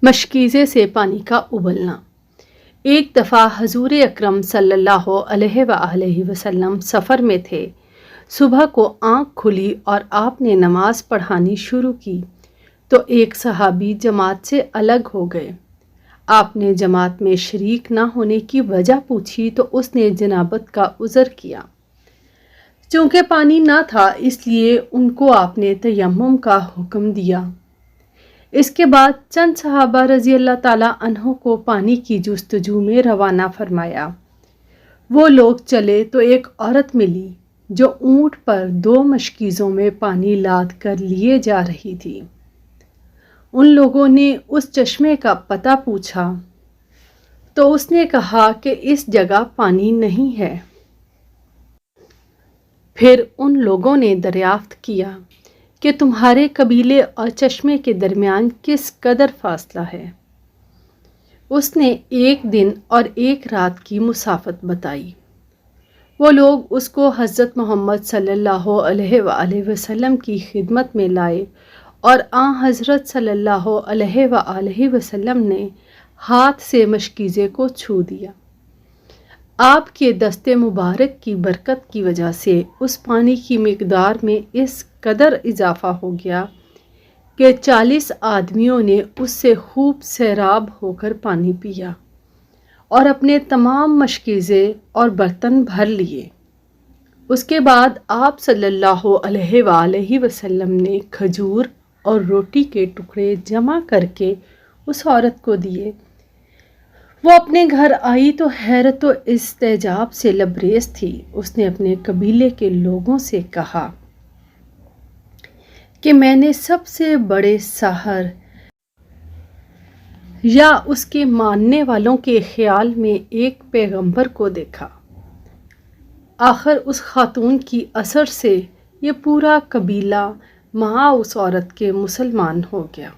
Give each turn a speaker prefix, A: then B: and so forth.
A: مشکیزے سے پانی کا ابلنا۔ ایک دفعہ حضور اکرم صلی اللہ علیہ وآلہ وسلم سفر میں تھے۔ صبح کو آنکھ کھلی اور آپ نے نماز پڑھانی شروع کی تو ایک صحابی جماعت سے الگ ہو گئے۔ آپ نے جماعت میں شریک نہ ہونے کی وجہ پوچھی تو اس نے جنابت کا عذر کیا۔ چونکہ پانی نہ تھا اس لیے ان کو آپ نے تیمم کا حکم دیا۔ اس کے بعد چند صحابہ رضی اللہ تعالیٰ عنہ کو پانی کی جستجو میں روانہ فرمایا۔ وہ لوگ چلے تو ایک عورت ملی جو اونٹ پر 2 مشکیزوں میں پانی لاد کر لیے جا رہی تھی۔ ان لوگوں نے اس چشمے کا پتہ پوچھا تو اس نے کہا کہ اس جگہ پانی نہیں ہے۔ پھر ان لوگوں نے دریافت کیا کہ تمہارے قبیلے اور چشمے کے درمیان کس قدر فاصلہ ہے؟ اس نے 1 دن اور 1 رات کی مسافت بتائی۔ وہ لوگ اس کو حضرت محمد صلی اللہ علیہ وآلہ وسلم کی خدمت میں لائے اور حضرت صلی اللہ علیہ وآلہ وسلم نے ہاتھ سے مشکیزے کو چھو دیا۔ آپ کے دست مبارک کی برکت کی وجہ سے اس پانی کی مقدار میں اس قدر اضافہ ہو گیا کہ 40 آدمیوں نے اس سے خوب سیراب ہو کر پانی پیا اور اپنے تمام مشکیزے اور برتن بھر لیے۔ اس کے بعد آپ صلی اللہ علیہ وآلہ وسلم نے کھجور اور روٹی کے ٹکڑے جمع کر کے اس عورت کو دیے۔ وہ اپنے گھر آئی تو حیرت و استعجاب سے لبریز تھی۔ اس نے اپنے قبیلے کے لوگوں سے کہا کہ میں نے سب سے بڑے ساحر یا اس کے ماننے والوں کے خیال میں ایک پیغمبر کو دیکھا۔ آخر اس خاتون کی اثر سے یہ پورا قبیلہ مع اس عورت کے مسلمان ہو گیا۔